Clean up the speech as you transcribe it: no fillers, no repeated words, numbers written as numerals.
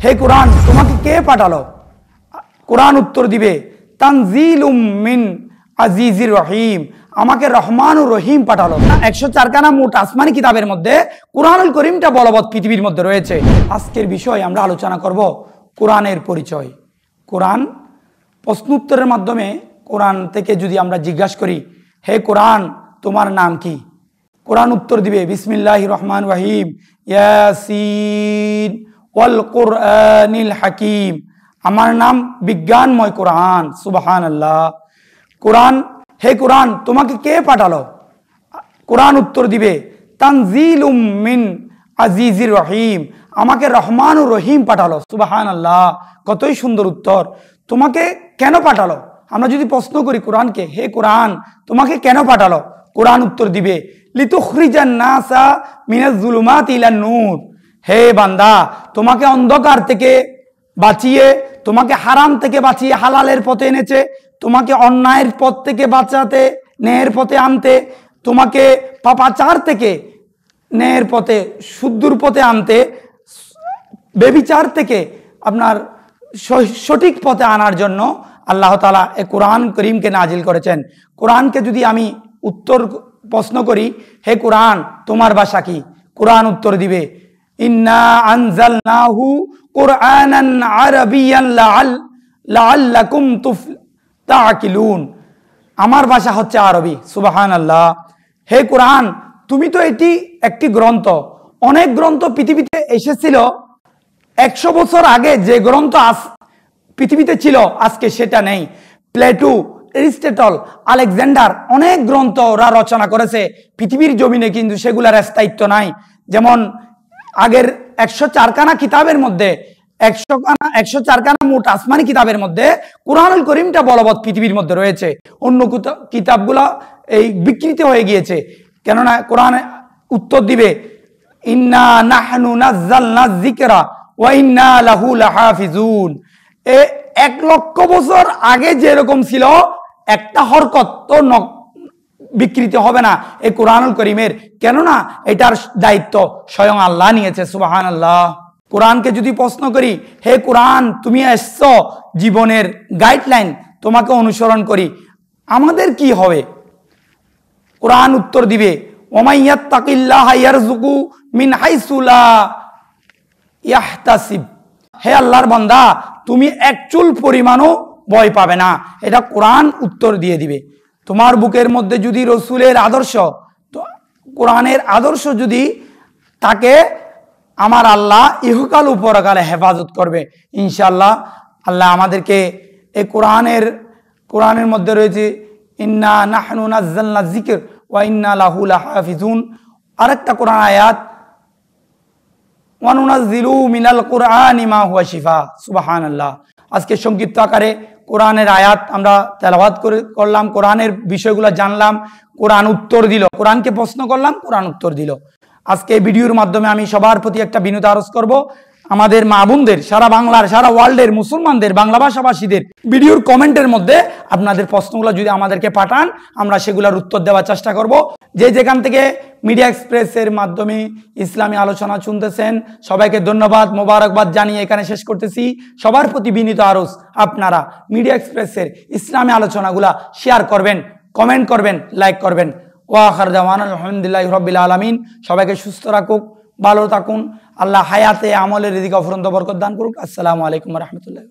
হে কোরআন তোমাকে কে পাঠালো? কোরআন উত্তর দিবে তানজিলুম মিন আজিজির রহিম, আমাকে রহমানুর রহিম পাঠালো। 104 খানা মোট আসমানি কিতাবের মধ্যে কোরআনুল করিমটা বলবৎ পৃথিবীর মধ্যে রয়েছে। আজকের বিষয় আমরা আলোচনা করব কোরআনের পরিচয়। কোরআন প্রশ্নোত্তরের মাধ্যমে কোরআন থেকে যদি আমরা জিজ্ঞাসা করি, হে কোরআন তোমার নাম কি? কোরআন উত্তর দিবে বিসমিল্লাহির রহমানির রহিম, ইয়াসিন ওয়াল কুরআনিল হাকিম, আমার নাম বিজ্ঞানময় কোরআন। সুবহানাল্লাহ। কোরআন, হে কোরআন তোমাকে কে পাঠালো? কোরআন উত্তর দিবে তানজিলুম মিন আজিজির রহিম, আমাকে রহমানুর রহিম পাঠালো। সুবহানাল্লাহ, কতই সুন্দর উত্তর। তোমাকে কেন পাঠালো? আমরা যদি প্রশ্ন করি কোরআনকে, হে কোরআন তোমাকে কেন পাঠালো? কোরআন উত্তর দিবে লিতুখরিজান নাসা মিনাজ যুলুমাতি ইলান নূর, হে বান্দা তোমাকে অন্ধকার থেকে বাঁচিয়ে, তোমাকে হারাম থেকে বাঁচিয়ে হালালের পথে এনেছে, তোমাকে অন্যায়ের পথ থেকে বাঁচাতে ন্যায়ের পথে আনতে, তোমাকে পাপাচার থেকে ন্যায়ের পথে শুদ্ধর পথে আনতে, বেবিচার থেকে আপনার সঠিক পথে আনার জন্য আল্লাহ তাআলা এ কোরআন করিমকে নাজিল করেছেন। কোরআনকে যদি আমি উত্তর প্রশ্ন করি, হে কোরআন তোমার ভাষা কি? কোরআন উত্তর দিবে ইন্না আনজালনাহু কুরআনান আরাবিয়ান লাআল্লাকুম তাআকিলুন, আমার ভাষা হচ্ছে আরবি। সুবহানাল্লাহ। হে কোরআন তুমি তো এটি একটি গ্রন্থ, অনেক গ্রন্থ পৃথিবীতে এসেছিল 100 বছর আগে, যে গ্রন্থ পৃথিবীতে ছিল আজকে সেটা নেই। প্লেটো, এরিস্টটল, আলেকজান্ডার অনেক গ্রন্থ ওরা রচনা করেছে পৃথিবীর জমিনে, কিন্তু সেগুলার স্থায়িত্ব নাই। যেমন আগের 104 খানা কিতাবের মধ্যে 104 খানা মোট আসমানি কিতাবের মধ্যে কোরআনুল করিমটা বলবৎ পৃথিবীর মধ্যে রয়েছে। অন্য কিতাবগুলো এই বিকৃত হয়ে গিয়েছে। কেননা কোরআন উত্তর দিবে ইন্না নাহনু নাযালনা যিকরা ওয়া ইন্না লাহু লাহাফিজুন, 1 লক্ষ বছর আগে যেরকম ছিল একটা হরকত তো বিকৃত হবে না এই কোরআনুল করিমের, কেননা এটার দায়িত্ব স্বয়ং আল্লাহ নিয়েছে। সুবহানাল্লাহ। কোরআনকে যদি প্রশ্ন করি, হে কোরআন তুমি এসছো জীবনের গাইডলাইন, তোমাকে অনুসরণ করি, আমাদের কি হবে? কোরআন উত্তর দিবে ওয়ামাইয়াত্তাকিল্লাহা ইয়ারযুকু মিন হাইসু লা ইয়াহতাসিব, হে আল্লাহর বান্দা তুমি এক চুল পরিমাণও ভয় পাবে না। এটা কোরআন উত্তর দিয়ে দিবে। তোমার বুকের মধ্যে যদি রসুলের আদর্শ, কোরআনের আদর্শ যদি তাকে, আমার আল্লাহ ইহকাল উপরকালে হেফাজত করবে ইনশাআল্লাহ। আল্লাহ আমাদেরকে এই কোরআনের মধ্যে রয়েছে ইন্না নাহনু নাযালনা যিকর ওয়া ইন্না লাহু লাহাফিজুন। আরেকটা কোরআন আয়াত ওয়ানুনাজ্জিলু মিনাল কুরআনি মা হুয়া শিফা। সুবহানাল্লাহ। আজকে সংক্ষিপ্ত আকারে কোরআনের আয়াত আমরা তেলাওয়াত করলাম, কোরআনের বিষয়গুলো জানলাম, কোরআন উত্তর দিল। কোরআনকে প্রশ্ন করলাম, কোরআন উত্তর দিল। আজকে এই ভিডিওর মাধ্যমে আমি সবার প্রতি একটা বিনীত আরজ করব, আমাদের মা বোনদের, সারা বাংলার সারা ওয়ার্ল্ডের মুসলমানদের, বাংলা ভাষাভাষীদের ভিডিওর কমেন্টের মধ্যে আপনাদের প্রশ্নগুলো যদি আমাদেরকে পাঠান, আমরা সেগুলোর উত্তর দেওয়ার চেষ্টা করব। যে যেখান থেকে মিডিয়া এক্সপ্রেসের মাধ্যমে ইসলামী আলোচনা শুনতেছেন সবাইকে ধন্যবাদ, মোবারকবাদ জানিয়ে এখানে শেষ করতেছি। সবার প্রতি বিনীত আরজ, আপনারা মিডিয়া এক্সপ্রেসের ইসলামী আলোচনাগুলা শেয়ার করবেন, কমেন্ট করবেন, লাইক করবেন। ওয়া আখির দাওয়ানা আলহামদুলিল্লাহি রাব্বিল আলামিন। সবাইকে সুস্থ রাখুক, ভালো থাকুন। আল্লাহ হায়াতে আমলের রিজিক অফুরন্ত বরকত দান করুক। আসসালামু আলাইকুম ওয়া রাহমাতুল্লাহ।